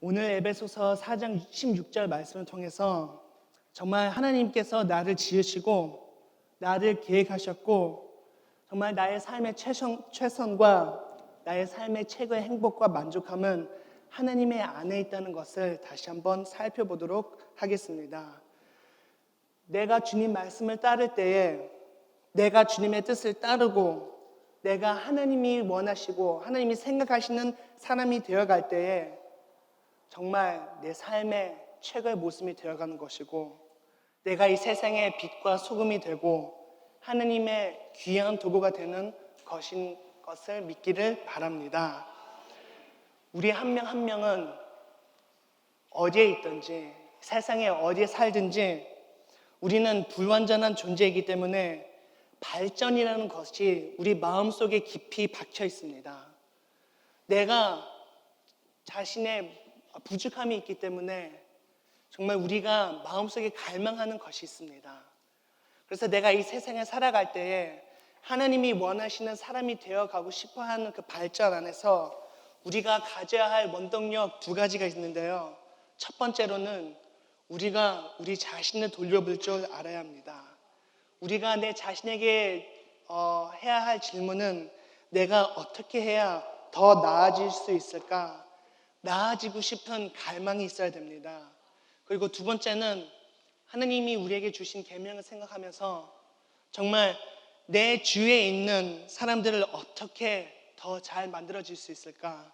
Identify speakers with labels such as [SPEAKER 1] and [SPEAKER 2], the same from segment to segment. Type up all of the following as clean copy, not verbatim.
[SPEAKER 1] 오늘 에베소서 4장 16절 말씀을 통해서 정말 하나님께서 나를 지으시고 나를 계획하셨고 정말 나의 삶의 최선과 나의 삶의 최고의 행복과 만족함은 하나님의 안에 있다는 것을 다시 한번 살펴보도록 하겠습니다. 내가 주님 말씀을 따를 때에 내가 주님의 뜻을 따르고 내가 하나님이 원하시고 하나님이 생각하시는 사람이 되어갈 때에 정말 내 삶의 최고의 모습이 되어가는 것이고 내가 이 세상의 빛과 소금이 되고 하나님의 귀한 도구가 되는 것인 것을 믿기를 바랍니다. 우리 한 명 한 명은 어디에 있든지 세상에 어디에 살든지 우리는 불완전한 존재이기 때문에 발전이라는 것이 우리 마음속에 깊이 박혀 있습니다. 내가 자신의 부족함이 있기 때문에 정말 우리가 마음속에 갈망하는 것이 있습니다. 그래서 내가 이 세상에 살아갈 때에 하나님이 원하시는 사람이 되어가고 싶어하는 그 발전 안에서 우리가 가져야 할 원동력 두 가지가 있는데요. 첫 번째로는 우리가 우리 자신을 돌려볼 줄 알아야 합니다. 우리가 내 자신에게 해야 할 질문은 내가 어떻게 해야 더 나아질 수 있을까? 나아지고 싶은 갈망이 있어야 됩니다. 그리고 두 번째는 하나님이 우리에게 주신 계명을 생각하면서 정말 내 주위에 있는 사람들을 어떻게 더 잘 만들어질 수 있을까?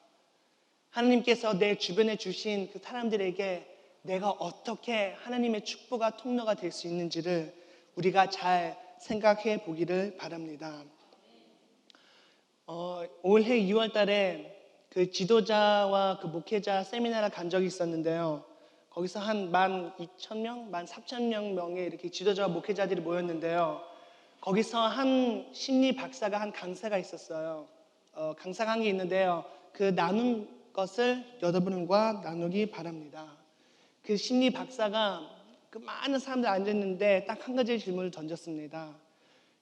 [SPEAKER 1] 하나님께서 내 주변에 주신 그 사람들에게 내가 어떻게 하나님의 축복과 통로가 될 수 있는지를 우리가 잘 생각해 보기를 바랍니다. 올해 2월 달에 그 지도자와 그 목회자 세미나를 간 적이 있었는데요. 거기서 한 12,000명, 13,000명의 이렇게 지도자와 목회자들이 모였는데요. 거기서 한 심리 박사가 한 강사가 있었어요. 강사가 한 게 있는데요. 그 나눈 것을 여러분과 나누기 바랍니다. 그 심리 박사가 그 많은 사람들 앉았는데 딱 한 가지 질문을 던졌습니다.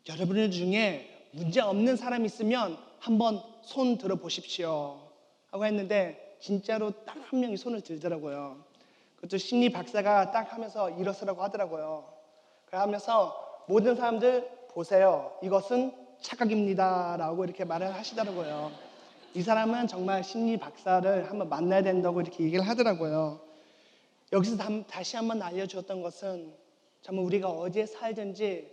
[SPEAKER 1] 여러분들 중에 문제 없는 사람 있으면 한번 손 들어 보십시오 하고 했는데 진짜로 딱 한 명이 손을 들더라고요. 그것도 심리 박사가 딱 하면서 일어서라고 하더라고요. 그러면서 모든 사람들 보세요. 이것은 착각입니다 라고 이렇게 말을 하시더라고요. 이 사람은 정말 심리 박사를 한번 만나야 된다고 이렇게 얘기를 하더라고요. 여기서 다시 한번 알려주었던 것은 정말 우리가 어디에 살든지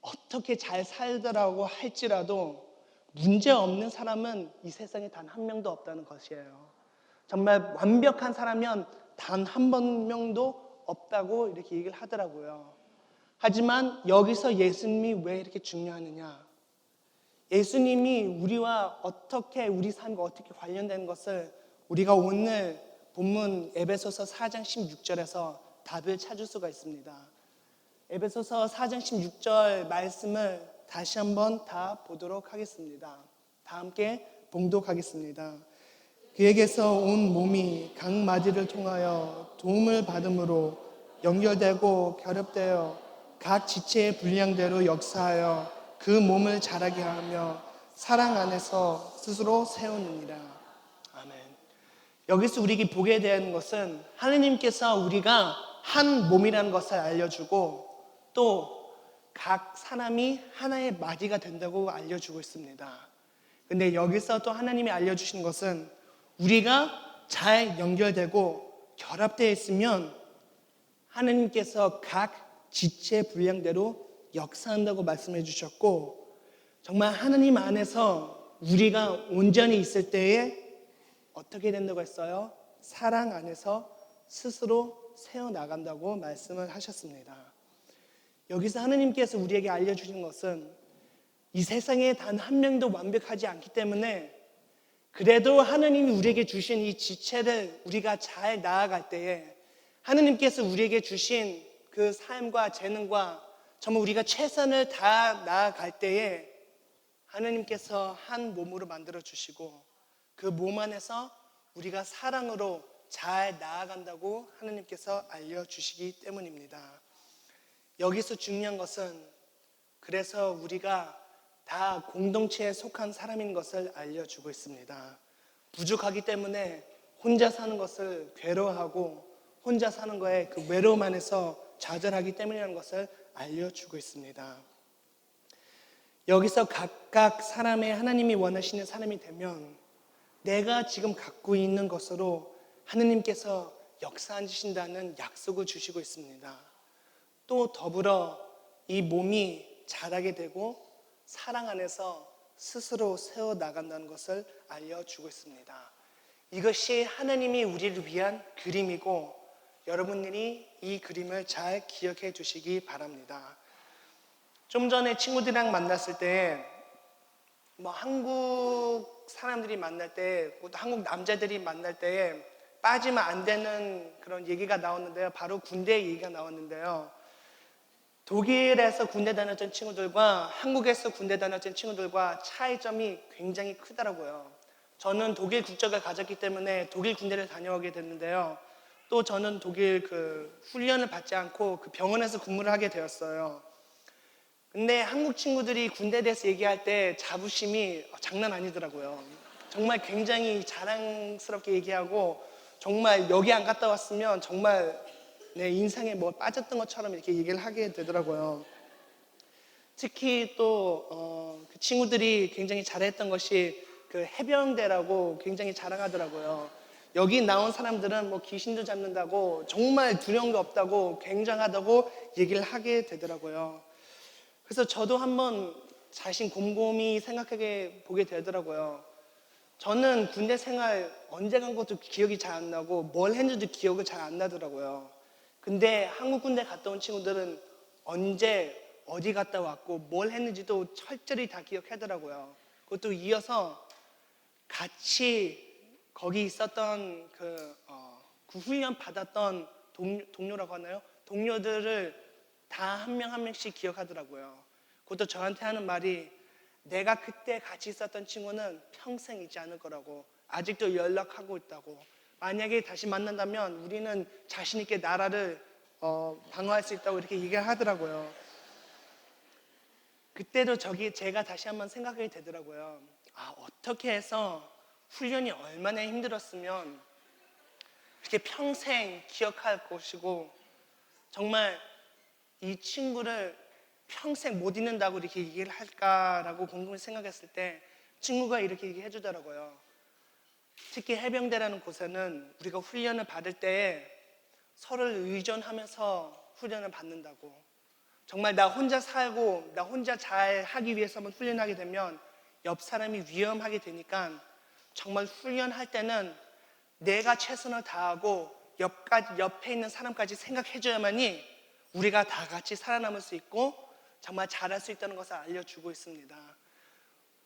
[SPEAKER 1] 어떻게 잘 살더라고 할지라도 문제 없는 사람은 이 세상에 단 한 명도 없다는 것이에요. 정말 완벽한 사람은 단 한 명도 없다고 이렇게 얘기를 하더라고요. 하지만 여기서 예수님이 왜 이렇게 중요하느냐? 예수님이 우리와 어떻게 우리 삶과 어떻게 관련된 것을 우리가 오늘 본문 에베소서 4장 16절에서 답을 찾을 수가 있습니다. 에베소서 4장 16절 말씀을 다시 한번 다 보도록 하겠습니다. 다 함께 봉독하겠습니다. 그에게서 온 몸이 각 마디를 통하여 도움을 받음으로 연결되고 결합되어 각 지체의 분량대로 역사하여 그 몸을 자라게 하며 사랑 안에서 스스로 세우느니라. 아멘. 여기서 우리에게 보게 되는 것은 하나님께서 우리가 한 몸이라는 것을 알려주고 또 각 사람이 하나의 마디가 된다고 알려주고 있습니다. 근데 여기서 또 하나님이 알려주신 것은 우리가 잘 연결되고 결합되어 있으면 하나님께서 각 지체 분량대로 역사한다고 말씀해 주셨고 정말 하나님 안에서 우리가 온전히 있을 때에 어떻게 된다고 했어요? 사랑 안에서 스스로 세워나간다고 말씀을 하셨습니다. 여기서 하나님께서 우리에게 알려주신 것은 이 세상에 단 한 명도 완벽하지 않기 때문에 그래도 하나님이 우리에게 주신 이 지체를 우리가 잘 나아갈 때에 하나님께서 우리에게 주신 그 삶과 재능과 정말 우리가 최선을 다 나아갈 때에 하나님께서 한 몸으로 만들어 주시고 그 몸 안에서 우리가 사랑으로 잘 나아간다고 하나님께서 알려주시기 때문입니다. 여기서 중요한 것은 그래서 우리가 다 공동체에 속한 사람인 것을 알려주고 있습니다. 부족하기 때문에 혼자 사는 것을 괴로워하고 혼자 사는 거에 그 외로움 안에서 좌절하기 때문이라는 것을 알려주고 있습니다. 여기서 각각 사람의 하나님이 원하시는 사람이 되면 내가 지금 갖고 있는 것으로 하느님께서 역사하신다는 약속을 주시고 있습니다. 또 더불어 이 몸이 자라게 되고 사랑 안에서 스스로 세워나간다는 것을 알려주고 있습니다. 이것이 하나님이 우리를 위한 그림이고 여러분들이 이 그림을 잘 기억해 두시기 바랍니다. 좀 전에 친구들이랑 만났을 때 한국 사람들이 만날 때, 또 한국 남자들이 만날 때 빠지면 안 되는 그런 얘기가 나왔는데요. 바로 군대 얘기가 나왔는데요. 독일에서 군대 다녔던 친구들과 한국에서 군대 다녔던 친구들과 차이점이 굉장히 크더라고요. 저는 독일 국적을 가졌기 때문에 독일 군대를 다녀오게 됐는데요. 또 저는 독일 훈련을 받지 않고 병원에서 근무를 하게 되었어요. 근데 한국 친구들이 군대에 대해서 얘기할 때 자부심이 장난 아니더라고요. 정말 굉장히 자랑스럽게 얘기하고 정말 여기 안 갔다 왔으면 정말 내 인생에 빠졌던 것처럼 이렇게 얘기를 하게 되더라고요. 특히 또 그 친구들이 굉장히 잘했던 것이 해병대라고 굉장히 자랑하더라고요. 여기 나온 사람들은 귀신도 잡는다고 정말 두려운 게 없다고 굉장하다고 얘기를 하게 되더라고요. 그래서 저도 한번 자신 곰곰이 생각하게 보게 되더라고요. 저는 군대 생활 언제 간 것도 기억이 잘 안 나고 뭘 했는지도 기억이 잘 안 나더라고요. 근데 한국 군대 갔다 온 친구들은 언제 어디 갔다 왔고 뭘 했는지도 철저히 다 기억하더라고요. 그것도 이어서 같이 거기 있었던 그 훈련 받았던 동료라고 하나요? 동료들을 다 한 명 한 명씩 기억하더라고요. 그것도 저한테 하는 말이 내가 그때 같이 있었던 친구는 평생 잊지 않을 거라고, 아직도 연락하고 있다고, 만약에 다시 만난다면 우리는 자신 있게 나라를 방어할 수 있다고 이렇게 얘기를 하더라고요. 그때도 제가 다시 한번 생각하게 되더라고요. 어떻게 해서 훈련이 얼마나 힘들었으면 이렇게 평생 기억할 것이고 정말 이 친구를 평생 못 잊는다고 이렇게 얘기를 할까라고 곰곰이 생각했을 때 친구가 이렇게 얘기해 주더라고요. 특히 해병대라는 곳에는 우리가 훈련을 받을 때 서로를 의존하면서 훈련을 받는다고. 정말 나 혼자 살고 나 혼자 잘 하기 위해서만 훈련하게 되면 옆 사람이 위험하게 되니까 정말 훈련할 때는 내가 최선을 다하고 옆에 있는 사람까지 생각해줘야만이 우리가 다 같이 살아남을 수 있고 정말 잘할 수 있다는 것을 알려주고 있습니다.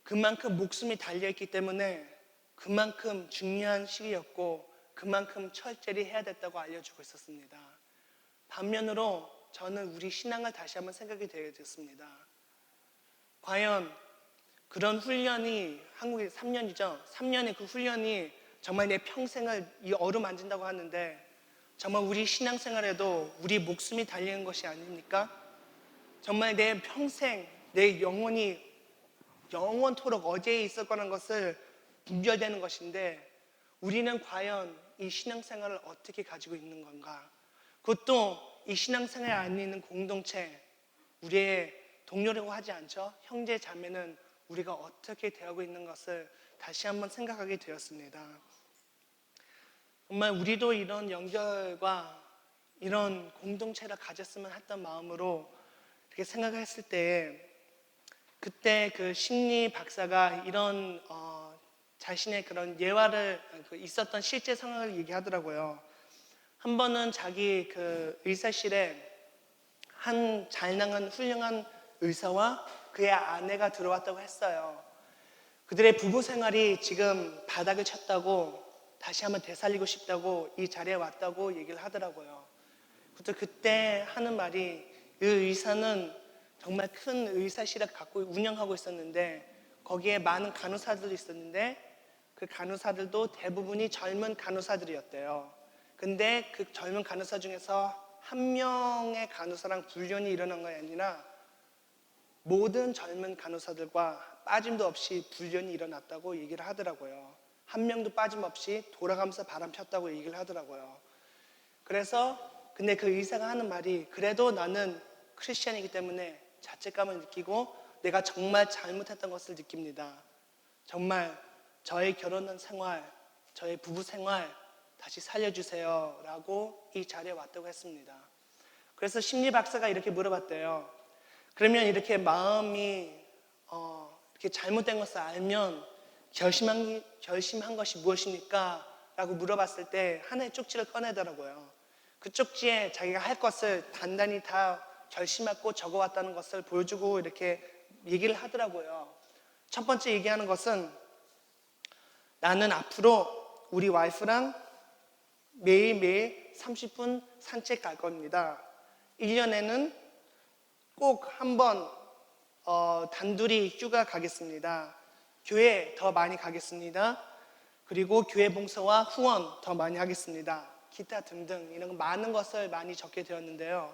[SPEAKER 1] 그만큼 목숨이 달려있기 때문에 그만큼 중요한 시기였고 그만큼 철저히 해야 됐다고 알려주고 있었습니다. 반면으로 저는 우리 신앙을 다시 한번 생각이 되게 됐습니다. 과연 그런 훈련이 한국에 3년이죠. 3년의 그 훈련이 정말 내 평생을 이 어루만진다고 하는데 정말 우리 신앙생활에도 우리 목숨이 달리는 것이 아닙니까? 정말 내 평생 내 영혼이 영원토록 어디에 있을 거라는 것을 분별되는 것인데 우리는 과연 이 신앙생활을 어떻게 가지고 있는 건가? 그것도 이 신앙생활 안에 있는 공동체, 우리의 동료라고 하지 않죠? 형제 자매는 우리가 어떻게 대하고 있는 것을 다시 한번 생각하게 되었습니다. 정말 우리도 이런 연결과 이런 공동체를 가졌으면 했던 마음으로 이렇게 생각했을 때 그때 그 심리 박사가 이런 자신의 그런 예화를 있었던 실제 상황을 얘기하더라고요. 한 번은 자기 그 의사실에 한 잘 나간 훌륭한 의사와 그의 아내가 들어왔다고 했어요. 그들의 부부 생활이 지금 바닥을 쳤다고 다시 한번 되살리고 싶다고 이 자리에 왔다고 얘기를 하더라고요. 그때 하는 말이 그 의사는 정말 큰 의사실을 갖고 운영하고 있었는데 거기에 많은 간호사들이 있었는데 그 간호사들도 대부분이 젊은 간호사들이었대요. 근데 그 젊은 간호사 중에서 한 명의 간호사랑 불륜이 일어난 것이 아니라 모든 젊은 간호사들과 빠짐도 없이 불륜이 일어났다고 얘기를 하더라고요. 한 명도 빠짐없이 돌아가면서 바람 폈다고 얘기를 하더라고요. 그래서 근데 그 의사가 하는 말이 그래도 나는 크리스찬이기 때문에 자책감을 느끼고 내가 정말 잘못했던 것을 느낍니다. 정말 저의 결혼 생활, 저의 부부 생활 다시 살려주세요 라고 이 자리에 왔다고 했습니다. 그래서 심리 박사가 이렇게 물어봤대요. 그러면 이렇게 마음이 이렇게 잘못된 것을 알면 결심한 것이 무엇입니까? 라고 물어봤을 때 하나의 쪽지를 꺼내더라고요. 그 쪽지에 자기가 할 것을 단단히 다 결심하고 적어왔다는 것을 보여주고 이렇게 얘기를 하더라고요. 첫 번째 얘기하는 것은 나는 앞으로 우리 와이프랑 매일매일 30분 산책 갈 겁니다. 1년에는 꼭 한 번 단둘이 휴가 가겠습니다. 교회 더 많이 가겠습니다. 그리고 교회 봉사와 후원 더 많이 하겠습니다. 기타 등등 이런 많은 것을 많이 적게 되었는데요.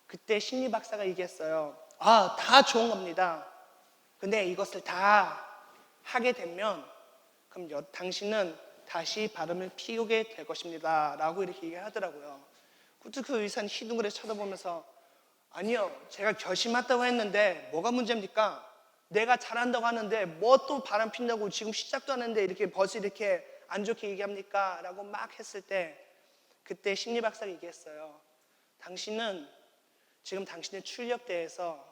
[SPEAKER 1] 그때 심리 박사가 얘기했어요. 다 좋은 겁니다. 근데 이것을 다 하게 되면 그럼 당신은 다시 바람을 피우게 될 것입니다. 라고 이렇게 얘기하더라고요. 그 의사는 희둥그레 쳐다보면서 아니요, 제가 결심했다고 했는데 뭐가 문제입니까? 내가 잘한다고 하는데 뭐 또 바람 핀다고 지금 시작도 하는데 이렇게 벌써 이렇게 안 좋게 얘기합니까? 라고 막 했을 때 그때 심리 박사가 얘기했어요. 당신은 지금 당신의 출력 대해서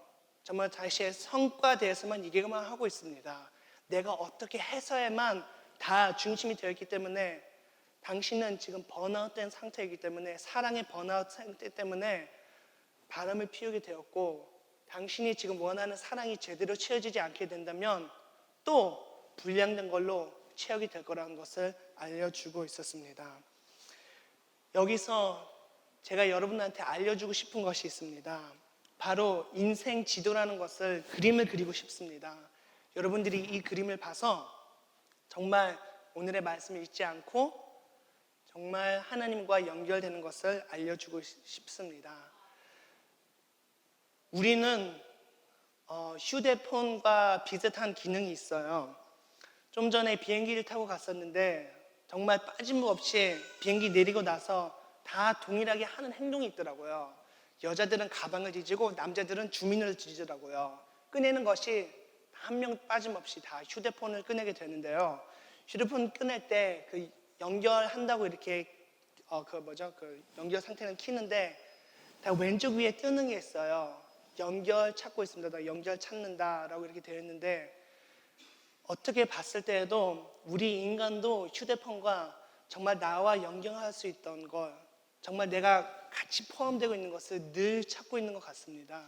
[SPEAKER 1] 정말 당신의 성과 대해서만 얘기만 하고 있습니다. 내가 어떻게 해서야만 다 중심이 되어 있기 때문에 당신은 지금 번아웃된 상태이기 때문에 사랑의 번아웃 상태 때문에 바람을 피우게 되었고 당신이 지금 원하는 사랑이 제대로 채워지지 않게 된다면 또 불량된 걸로 채우게 될 거라는 것을 알려주고 있었습니다. 여기서 제가 여러분한테 알려주고 싶은 것이 있습니다. 바로 인생 지도라는 것을 그림을 그리고 싶습니다. 여러분들이 이 그림을 봐서 정말 오늘의 말씀을 잊지 않고 정말 하나님과 연결되는 것을 알려주고 싶습니다. 우리는 휴대폰과 비슷한 기능이 있어요. 좀 전에 비행기를 타고 갔었는데 정말 빠짐없이 비행기 내리고 나서 다 동일하게 하는 행동이 있더라고요. 여자들은 가방을 뒤지고 남자들은 주민을 뒤지더라고요. 꺼내는 것이 한 명 빠짐없이 다 휴대폰을 꺼내게 되는데요. 휴대폰 꺼낼 때 그 연결한다고 이렇게 그 연결 상태는 키는데 다 왼쪽 위에 뜨는 게 있어요. 연결 찾고 있습니다. 나 연결 찾는다라고 이렇게 되어 있는데 어떻게 봤을 때에도 우리 인간도 휴대폰과 정말 나와 연결할 수 있던 걸 정말 내가 같이 포함되고 있는 것을 늘 찾고 있는 것 같습니다.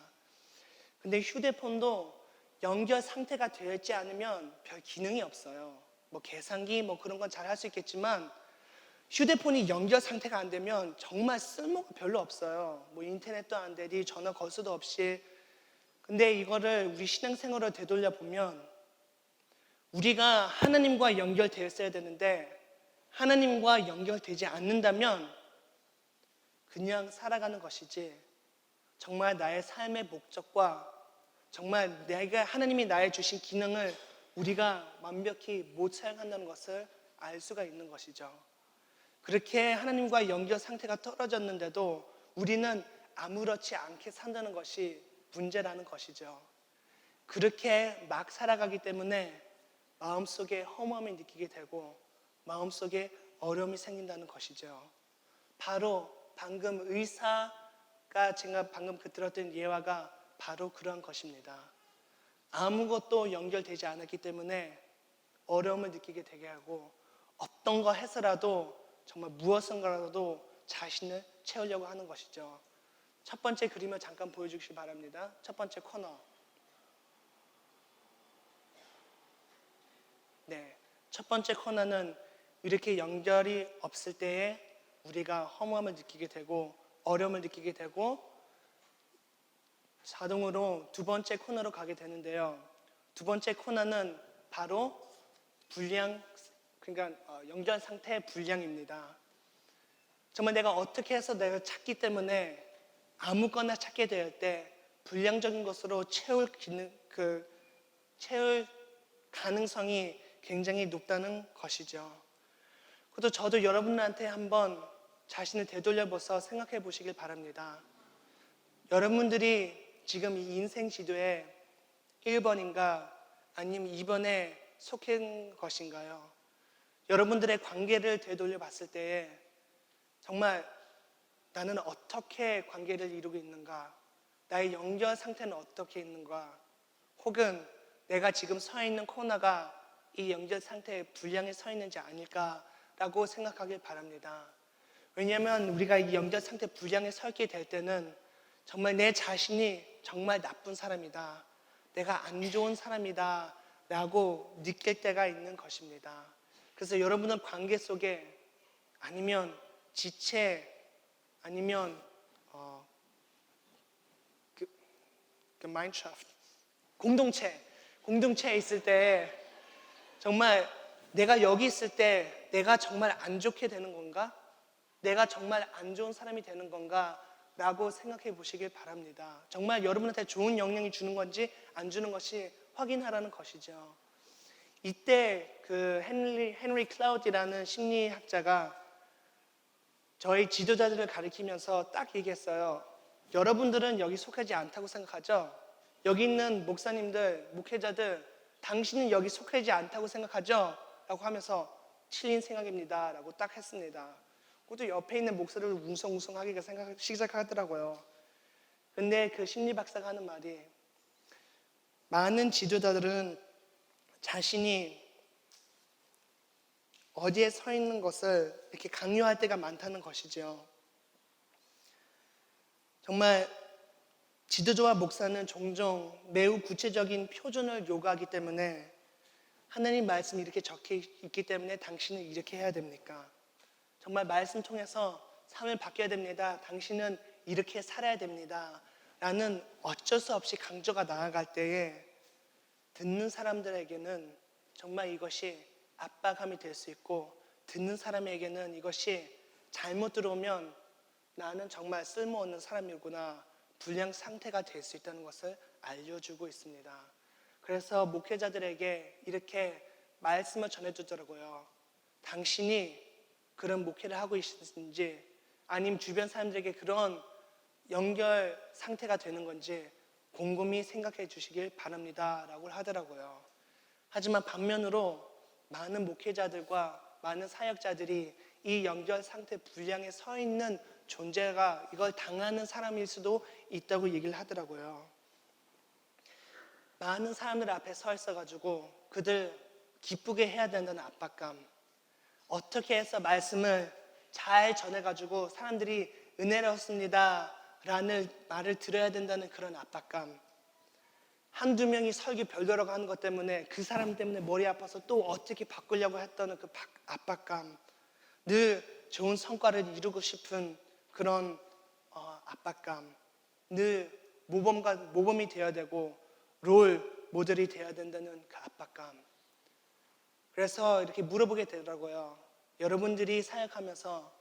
[SPEAKER 1] 근데 휴대폰도 연결 상태가 되어 있지 않으면 별 기능이 없어요. 뭐 계산기 뭐 그런 건 잘 할 수 있겠지만 휴대폰이 연결 상태가 안 되면 정말 쓸모가 별로 없어요. 뭐 인터넷도 안 되니 전화 걸 수도 없이. 근데 이거를 우리 신앙생활로 되돌려 보면 우리가 하나님과 연결되어 있어야 되는데 하나님과 연결되지 않는다면 그냥 살아가는 것이지 정말 나의 삶의 목적과 정말 하나님이 나에 주신 기능을 우리가 완벽히 못 사용한다는 것을 알 수가 있는 것이죠. 그렇게 하나님과 연결 상태가 떨어졌는데도 우리는 아무렇지 않게 산다는 것이 문제라는 것이죠. 그렇게 막 살아가기 때문에 마음속에 허무함을 느끼게 되고 마음속에 어려움이 생긴다는 것이죠. 바로 방금 의사가 제가 방금 들었던 예화가 바로 그런 것입니다. 아무것도 연결되지 않았기 때문에 어려움을 느끼게 되게 하고 어떤 거 해서라도 정말 무엇인가라도 자신을 채우려고 하는 것이죠. 첫 번째 그림을 잠깐 보여주시기 바랍니다. 첫 번째 코너. 네, 첫 번째 코너는 이렇게 연결이 없을 때에 우리가 허무함을 느끼게 되고 어려움을 느끼게 되고 자동으로 두 번째 코너로 가게 되는데요. 두 번째 코너는 바로 불량, 그러니까 연결 상태의 불량입니다. 정말 내가 어떻게 해서 내가 찾기 때문에 아무거나 찾게 될 때 불량적인 것으로 채울 가능성이 굉장히 높다는 것이죠. 그것도 저도 여러분한테 한번 자신을 되돌려보서 생각해 보시길 바랍니다. 여러분들이 지금 이 인생 지도에 1번인가 아니면 2번에 속한 것인가요? 여러분들의 관계를 되돌려 봤을 때에 정말 나는 어떻게 관계를 이루고 있는가? 나의 연결 상태는 어떻게 있는가? 혹은 내가 지금 서 있는 코너가 이 연결 상태에 불량에 서 있는지 아닐까라고 생각하길 바랍니다. 왜냐하면 우리가 이 연결 상태 불량에 서 있게 될 때는 정말 내 자신이 정말 나쁜 사람이다. 내가 안 좋은 사람이다. 라고 느낄 때가 있는 것입니다. 그래서 여러분은 관계 속에 아니면 지체 아니면 마인드크래프트 공동체에 있을 때 정말 내가 여기 있을 때 내가 정말 안 좋게 되는 건가? 내가 정말 안 좋은 사람이 되는 건가? 라고 생각해 보시길 바랍니다. 정말 여러분한테 좋은 영향이 주는 건지 안 주는 것이 확인하라는 것이죠. 이때 그 헨리 클라우드라는 심리학자가 저희 지도자들을 가리키면서 딱 얘기했어요. 여러분들은 여기 속하지 않다고 생각하죠? 여기 있는 목사님들, 목회자들, 당신은 여기 속하지 않다고 생각하죠? 라고 하면서 틀린 생각입니다. 라고 딱 했습니다. 그것도 옆에 있는 목사를 웅성웅성하게 시작하더라고요. 근데 그 심리 박사가 하는 말이 많은 지도자들은 자신이 어디에 서 있는 것을 이렇게 강요할 때가 많다는 것이죠. 정말 지도자와 목사는 종종 매우 구체적인 표준을 요구하기 때문에 하나님 말씀이 이렇게 적혀 있기 때문에 당신은 이렇게 해야 됩니까? 정말 말씀 통해서 삶을 바뀌어야 됩니다. 당신은 이렇게 살아야 됩니다. 라는 어쩔 수 없이 강조가 나아갈 때에 듣는 사람들에게는 정말 이것이 압박감이 될 수 있고 듣는 사람에게는 이것이 잘못 들어오면 나는 정말 쓸모없는 사람이구나 불량 상태가 될 수 있다는 것을 알려주고 있습니다. 그래서 목회자들에게 이렇게 말씀을 전해주더라고요. 당신이 그런 목회를 하고 있는지 아니면 주변 사람들에게 그런 연결 상태가 되는 건지 곰곰이 생각해 주시길 바랍니다 라고 하더라고요. 하지만 반면으로 많은 목회자들과 많은 사역자들이 이 연결 상태 불량에 서 있는 존재가 이걸 당하는 사람일 수도 있다고 얘기를 하더라고요. 많은 사람들 앞에 서 있어가지고 그들 기쁘게 해야 된다는 압박감, 어떻게 해서 말씀을 잘 전해가지고 사람들이 은혜롭습니다 라는 말을 들어야 된다는 그런 압박감, 한두 명이 설교 별도라고 하는 것 때문에 그 사람 때문에 머리 아파서 또 어떻게 바꾸려고 했다는 그 압박감, 늘 좋은 성과를 이루고 싶은 그런 압박감, 늘 모범이 되어야 되고 롤 모델이 되어야 된다는 그 압박감. 그래서 이렇게 물어보게 되더라고요. 여러분들이 사역하면서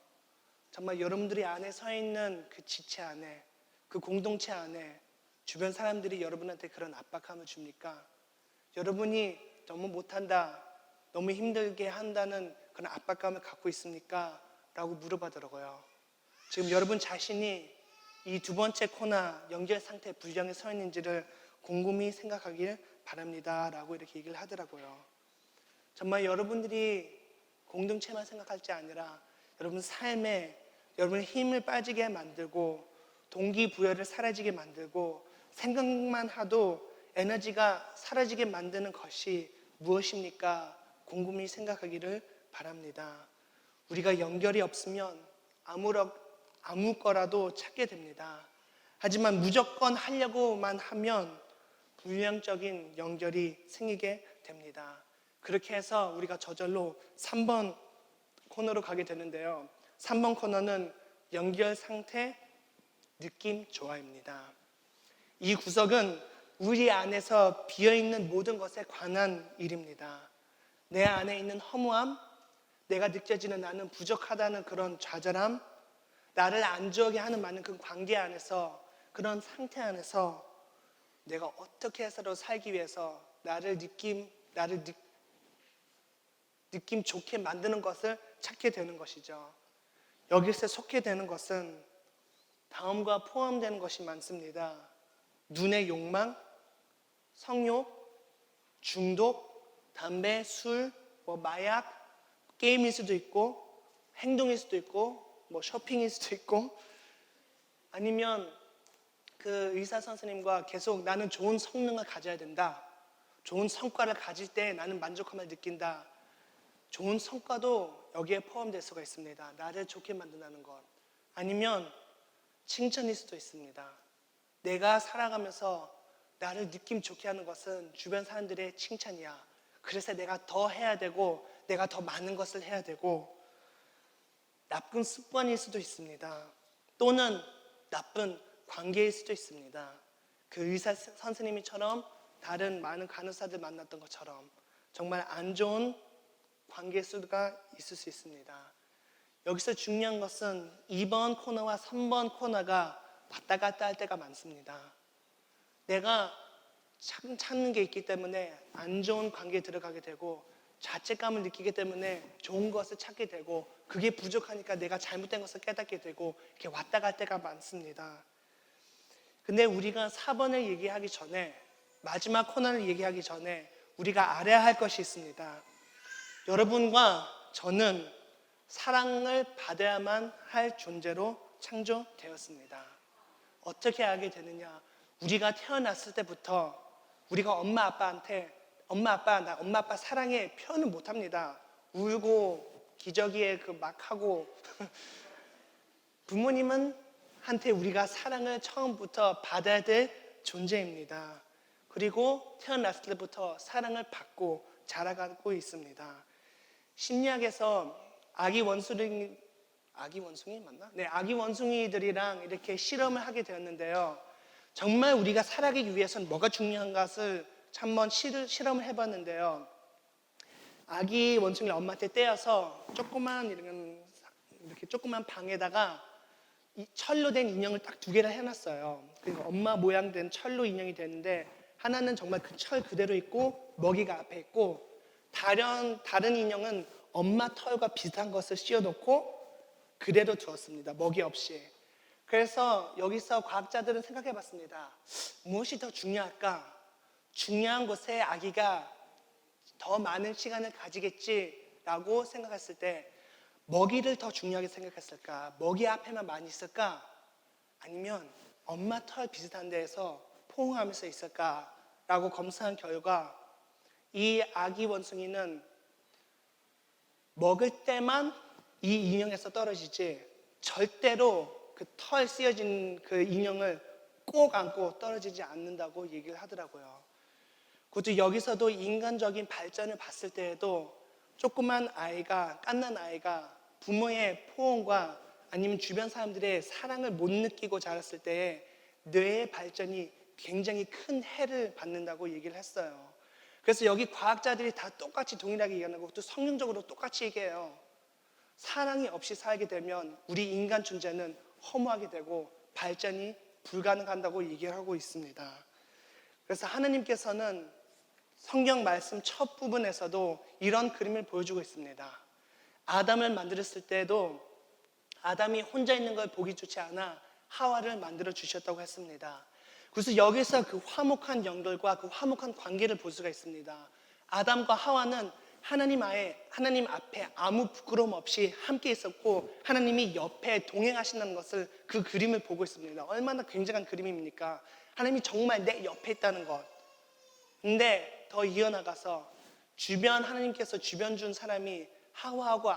[SPEAKER 1] 정말 여러분들이 안에 서 있는 그 지체 안에, 그 공동체 안에 주변 사람들이 여러분한테 그런 압박감을 줍니까? 여러분이 너무 못한다, 너무 힘들게 한다는 그런 압박감을 갖고 있습니까? 라고 물어보더라고요. 지금 여러분 자신이 이 두 번째 코너 연결 상태 불량에 서 있는지를 곰곰이 생각하길 바랍니다 라고 이렇게 얘기를 하더라고요. 정말 여러분들이 공동체만 생각할 게 아니라 여러분 삶에 여러분의 힘을 빠지게 만들고 동기부여를 사라지게 만들고 생각만 하도 에너지가 사라지게 만드는 것이 무엇입니까? 곰곰이 생각하기를 바랍니다. 우리가 연결이 없으면 아무 거라도 찾게 됩니다. 하지만 무조건 하려고만 하면 불량적인 연결이 생기게 됩니다. 그렇게 해서 우리가 저절로 3번 코너로 가게 되는데요. 3번 코너는 연결 상태, 느낌, 좋아입니다. 이 구석은 우리 안에서 비어있는 모든 것에 관한 일입니다. 내 안에 있는 허무함, 내가 느껴지는 나는 부족하다는 그런 좌절함, 나를 안 좋게 하는 많은 그 관계 안에서, 그런 상태 안에서 내가 어떻게 해서라도 살기 위해서 나를 느낌 좋게 만드는 것을 찾게 되는 것이죠. 여기서 속게 되는 것은 다음과 포함되는 것이 많습니다. 눈의 욕망, 성욕, 중독, 담배, 술, 마약, 게임일 수도 있고 행동일 수도 있고 쇼핑일 수도 있고, 아니면 그 의사 선생님과 계속 나는 좋은 성능을 가져야 된다, 좋은 성과를 가질 때 나는 만족함을 느낀다. 좋은 성과도 여기에 포함될 수가 있습니다. 나를 좋게 만든다는 것. 아니면 칭찬일 수도 있습니다. 내가 살아가면서 나를 느낌 좋게 하는 것은 주변 사람들의 칭찬이야. 그래서 내가 더 해야 되고 내가 더 많은 것을 해야 되고, 나쁜 습관일 수도 있습니다. 또는 나쁜 관계일 수도 있습니다. 그 의사 선생님이처럼 다른 많은 간호사들 만났던 것처럼 정말 안 좋은 관계 수가 있을 수 있습니다. 여기서 중요한 것은 2번 코너와 3번 코너가 왔다 갔다 할 때가 많습니다. 내가 찾는 게 있기 때문에 안 좋은 관계에 들어가게 되고, 자책감을 느끼기 때문에 좋은 것을 찾게 되고, 그게 부족하니까 내가 잘못된 것을 깨닫게 되고, 이렇게 왔다 갈 때가 많습니다. 근데 우리가 4번을 얘기하기 전에, 마지막 코너를 얘기하기 전에 우리가 알아야 할 것이 있습니다. 여러분과 저는 사랑을 받아야만 할 존재로 창조되었습니다. 어떻게 알게 되느냐? 우리가 태어났을 때부터 우리가 엄마 아빠한테 엄마 아빠 사랑해 표현을 못합니다. 울고 기저귀에 막 하고 부모님은 한테 우리가 사랑을 처음부터 받아야 될 존재입니다. 그리고 태어났을 때부터 사랑을 받고 자라가고 있습니다. 심리학에서 아기 원숭이 맞나? 네, 아기 원숭이들이랑 이렇게 실험을 하게 되었는데요. 정말 우리가 살아가기 위해서는 뭐가 중요한 것을 한번 실험을 해봤는데요. 아기 원숭이를 엄마한테 떼어서 이렇게 조그만 방에다가 철로 된 인형을 딱 2개를 해놨어요. 그러니까 엄마 모양 된 철로 인형이 되는데, 하나는 정말 그 철 그대로 있고 먹이가 앞에 있고, 다른 인형은 엄마 털과 비슷한 것을 씌워놓고 그대로 두었습니다. 먹이 없이. 그래서 여기서 과학자들은 생각해봤습니다. 무엇이 더 중요할까? 중요한 곳에 아기가 더 많은 시간을 가지겠지라고 생각했을 때 먹이를 더 중요하게 생각했을까? 먹이 앞에만 많이 있을까? 아니면 엄마 털 비슷한 데에서 포옹하면서 있을까? 라고 검사한 결과 이 아기 원숭이는 먹을 때만 이 인형에서 떨어지지 절대로 그 털 씌어진 그 인형을 꼭 안고 떨어지지 않는다고 얘기를 하더라고요. 그것도 여기서도 인간적인 발전을 봤을 때에도 갓난 아이가 부모의 포옹과 아니면 주변 사람들의 사랑을 못 느끼고 자랐을 때에 뇌의 발전이 굉장히 큰 해를 받는다고 얘기를 했어요. 그래서 여기 과학자들이 다 똑같이 동일하게 얘기하고 또 성경적으로 똑같이 얘기해요. 사랑이 없이 살게 되면 우리 인간 존재는 허무하게 되고 발전이 불가능한다고 얘기를 하고 있습니다. 그래서 하나님께서는 성경 말씀 첫 부분에서도 이런 그림을 보여주고 있습니다. 아담을 만들었을 때도 아담이 혼자 있는 걸 보기 좋지 않아 하와를 만들어 주셨다고 했습니다. 그래서 여기서 그 화목한 연결과 그 화목한 관계를 볼 수가 있습니다. 아담과 하와는 하나님 앞에 아무 부끄러움 없이 함께 있었고, 하나님이 옆에 동행하신다는 것을, 그 그림을 보고 있습니다. 얼마나 굉장한 그림입니까? 하나님이 정말 내 옆에 있다는 것. 근데 더 이어나가서 하나님께서 주변 준 사람이 하와하고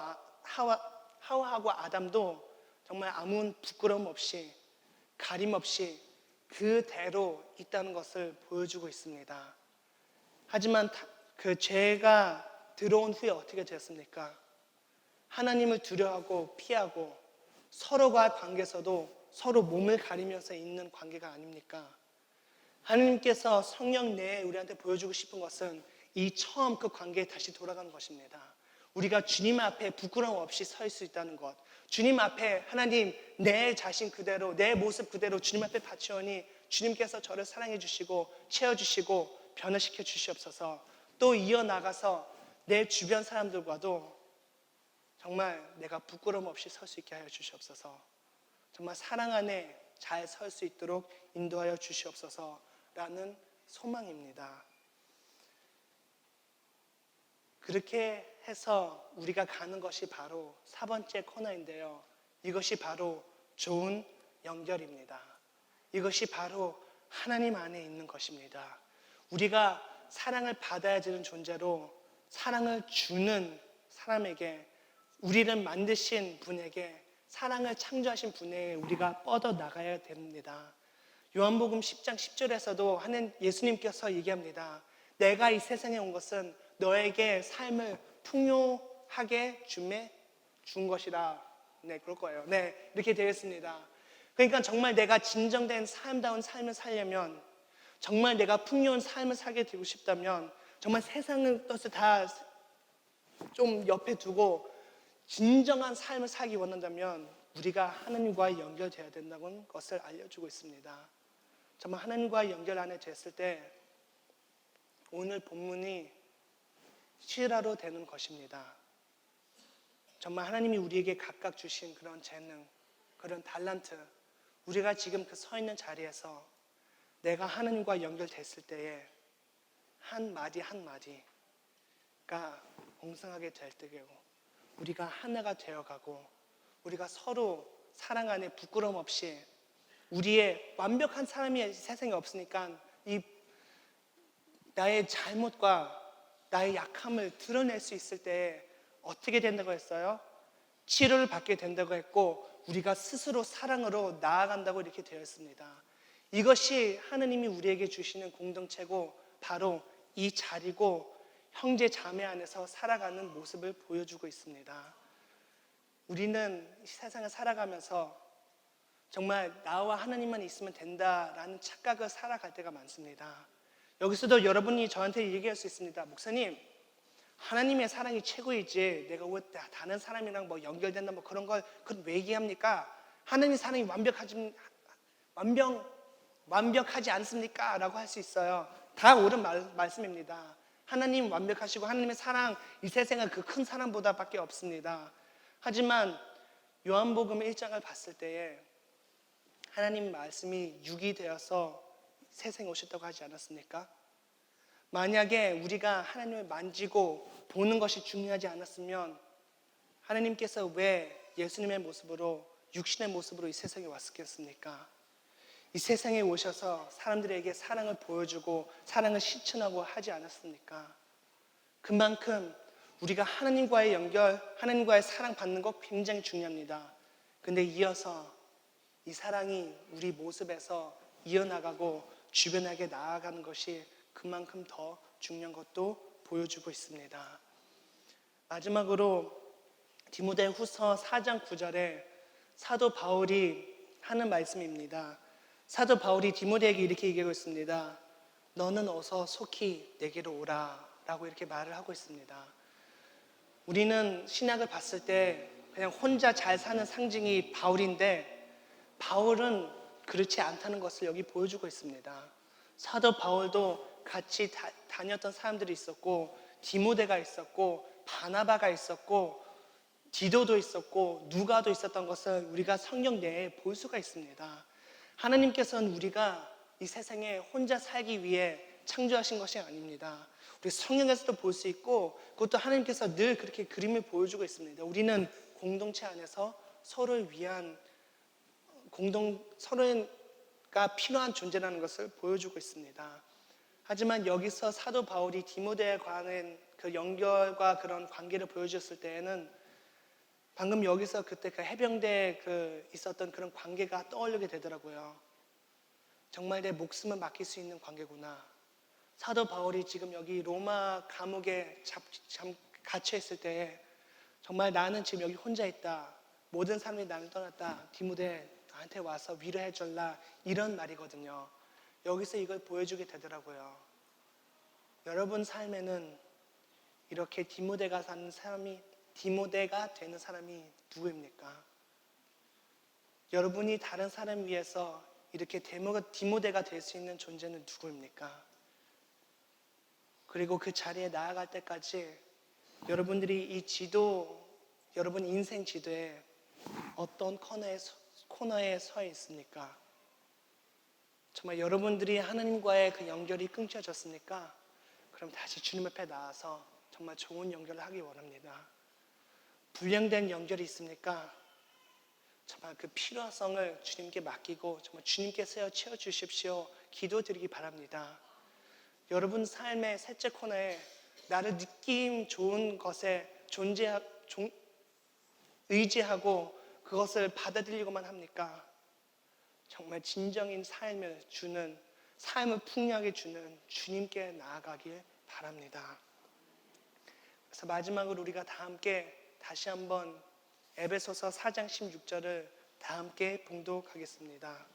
[SPEAKER 1] 아담도 정말 아무 부끄러움 없이 가림 없이 그대로 있다는 것을 보여주고 있습니다. 하지만 그 죄가 들어온 후에 어떻게 되었습니까? 하나님을 두려워하고 피하고 서로가 관계에서도 서로 몸을 가리면서 있는 관계가 아닙니까? 하나님께서 성령 내에 우리한테 보여주고 싶은 것은 이 처음 그 관계에 다시 돌아가는 것입니다. 우리가 주님 앞에 부끄러움 없이 설 수 있다는 것, 주님 앞에 하나님 내 자신 그대로, 내 모습 그대로 주님 앞에 바치오니 주님께서 저를 사랑해 주시고 채워주시고 변화시켜 주시옵소서. 또 이어나가서 내 주변 사람들과도 정말 내가 부끄러움 없이 설 수 있게 하여 주시옵소서. 정말 사랑 안에 잘 설 수 있도록 인도하여 주시옵소서라는 소망입니다. 그렇게 해서 우리가 가는 것이 바로 4번째 코너인데요. 이것이 바로 좋은 연결입니다. 이것이 바로 하나님 안에 있는 것입니다. 우리가 사랑을 받아야 되는 존재로 사랑을 주는 사람에게, 우리를 만드신 분에게, 사랑을 창조하신 분에게 우리가 뻗어 나가야 됩니다. 요한복음 10장 10절에서도 예수님께서 얘기합니다. 내가 이 세상에 온 것은 너에게 삶을 풍요하게 준 것이라. 네, 그럴 거예요. 네, 이렇게 되겠습니다. 그러니까 정말 내가 진정된 삶다운 삶을 살려면, 정말 내가 풍요한 삶을 살게 되고 싶다면, 정말 세상의 것을 다 좀 옆에 두고 진정한 삶을 살기 원한다면 우리가 하나님과 연결되어야 된다는 것을 알려주고 있습니다. 정말 하나님과 연결 안에 됐을 때 오늘 본문이 실화로 되는 것입니다. 정말 하나님이 우리에게 각각 주신 그런 재능, 그런 달란트, 우리가 지금 그 서 있는 자리에서 내가 하나님과 연결됐을 때에 한 마디 한 마디가 공생하게 될 때고, 우리가 하나가 되어가고, 우리가 서로 사랑 안에 부끄러움 없이, 우리의 완벽한 사람이 세상에 없으니까 이 나의 잘못과 나의 약함을 드러낼 수 있을 때 어떻게 된다고 했어요? 치료를 받게 된다고 했고, 우리가 스스로 사랑으로 나아간다고 이렇게 되어 있습니다. 이것이 하나님이 우리에게 주시는 공동체고 바로 이 자리고 형제 자매 안에서 살아가는 모습을 보여주고 있습니다. 우리는 이 세상을 살아가면서 정말 나와 하나님만 있으면 된다라는 착각을 살아갈 때가 많습니다. 여기서도 여러분이 저한테 얘기할 수 있습니다. 목사님, 하나님의 사랑이 최고이지 내가 왜 다른 사람이랑 뭐 연결된다 뭐 그런 걸 그건 왜 얘기합니까? 하나님의 사랑이 완벽하지 않습니까? 라고 할 수 있어요. 다 옳은 말씀입니다. 하나님 완벽하시고 하나님의 사랑, 이 세상은 그 큰 사랑보다 밖에 없습니다. 하지만 요한복음 1장을 봤을 때에 하나님 말씀이 육이 되어서 세상에 오셨다고 하지 않았습니까? 만약에 우리가 하나님을 만지고 보는 것이 중요하지 않았으면 하나님께서 왜 예수님의 모습으로, 육신의 모습으로 이 세상에 왔겠습니까? 이 세상에 오셔서 사람들에게 사랑을 보여주고 사랑을 실천하고 하지 않았습니까? 그만큼 우리가 하나님과의 연결, 하나님과의 사랑 받는 것 굉장히 중요합니다. 근데 이어서 이 사랑이 우리 모습에서 이어나가고 주변에게 나아가는 것이 그만큼 더 중요한 것도 보여주고 있습니다. 마지막으로 디모데후서 4장 9절에 사도 바울이 하는 말씀입니다. 사도 바울이 디모데에게 이렇게 얘기하고 있습니다. 너는 어서 속히 내게로 오라 라고 이렇게 말을 하고 있습니다. 우리는 신약을 봤을 때 그냥 혼자 잘 사는 상징이 바울인데, 바울은 그렇지 않다는 것을 여기 보여주고 있습니다. 사도 바울도 같이 다녔던 사람들이 있었고, 디모데가 있었고, 바나바가 있었고, 디도도 있었고, 누가도 있었던 것을 우리가 성경 내에 볼 수가 있습니다. 하나님께서는 우리가 이 세상에 혼자 살기 위해 창조하신 것이 아닙니다. 우리 성경에서도 볼 수 있고, 그것도 하나님께서 늘 그렇게 그림을 보여주고 있습니다. 우리는 공동체 안에서 서로를 위한 서로가 필요한 존재라는 것을 보여주고 있습니다. 하지만 여기서 사도 바울이 디모데에 관한 그 연결과 그런 관계를 보여줬을 때에는 방금 여기서 그때 그 해병대에 있었던 그런 관계가 떠오르게 되더라고요. 정말 내 목숨을 맡길 수 있는 관계구나. 사도 바울이 지금 여기 로마 감옥에 갇혀 있을 때 정말 나는 지금 여기 혼자 있다. 모든 사람이 나를 떠났다. 디모데 나한테 와서 위로해 줄라. 이런 말이거든요. 여기서 이걸 보여주게 되더라고요. 여러분 삶에는 이렇게 디모데가 되는 사람이 누구입니까? 여러분이 다른 사람 위해서 이렇게 디모데가 될 수 있는 존재는 누구입니까? 그리고 그 자리에 나아갈 때까지 여러분들이 이 지도, 여러분 인생 지도에 어떤 코너에 서 있습니까? 정말 여러분들이 하나님과의 그 연결이 끊겨졌습니까? 그럼 다시 주님 앞에 나와서 정말 좋은 연결을 하기 원합니다. 불량된 연결이 있습니까? 정말 그 필요성을 주님께 맡기고 정말 주님께서 채워주십시오. 기도드리기 바랍니다. 여러분 삶의 셋째 코너에 나를 느낌 좋은 것에 의지하고 그것을 받아들이고만 합니까? 정말 진정인 삶을 주는, 삶을 풍요하게 주는 주님께 나아가길 바랍니다. 그래서 마지막으로 우리가 다 함께 다시 한번 에베소서 4장 16절을 다 함께 봉독하겠습니다.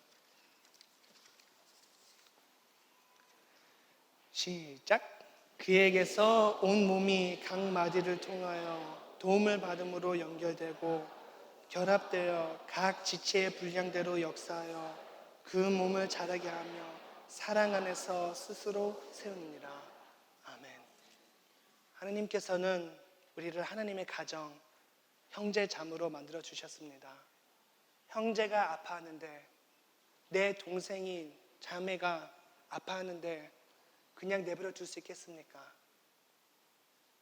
[SPEAKER 1] 시작. 그에게서 온 몸이 각 마디를 통하여 도움을 받음으로 연결되고 결합되어 각 지체의 분량대로 역사하여 그 몸을 자라게 하며 사랑 안에서 스스로 세우느니라. 아멘. 하나님께서는 우리를 하나님의 가정, 형제 자매로 만들어 주셨습니다. 형제가 아파하는데, 내 동생이 자매가 아파하는데 그냥 내버려 둘 수 있겠습니까?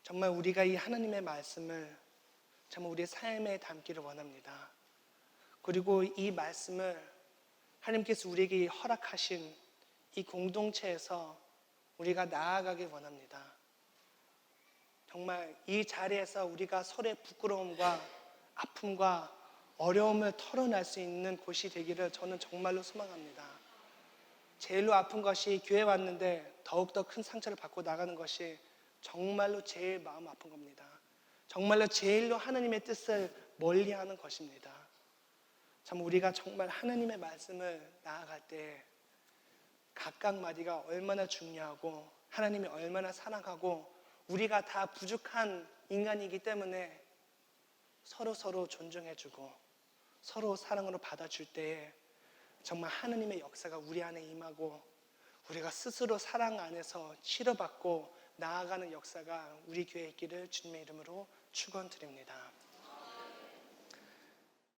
[SPEAKER 1] 정말 우리가 이 하나님의 말씀을 정말 우리의 삶에 담기를 원합니다. 그리고 이 말씀을 하나님께서 우리에게 허락하신 이 공동체에서 우리가 나아가길 원합니다. 정말 이 자리에서 우리가 서로의 부끄러움과 아픔과 어려움을 털어낼 수 있는 곳이 되기를 저는 정말로 소망합니다. 제일로 아픈 것이 교회 왔는데 더욱더 큰 상처를 받고 나가는 것이 정말로 제일 마음 아픈 겁니다. 정말로 제일로 하나님의 뜻을 멀리하는 것입니다. 참 우리가 정말 하나님의 말씀을 나아갈 때 각각 마디가 얼마나 중요하고 하나님이 얼마나 사랑하고 우리가 다 부족한 인간이기 때문에 서로 존중해주고 서로 사랑으로 받아줄 때에 정말 하나님의 역사가 우리 안에 임하고 우리가 스스로 사랑 안에서 치료받고 나아가는 역사가 우리 교회에 있기를 주님의 이름으로 축원드립니다.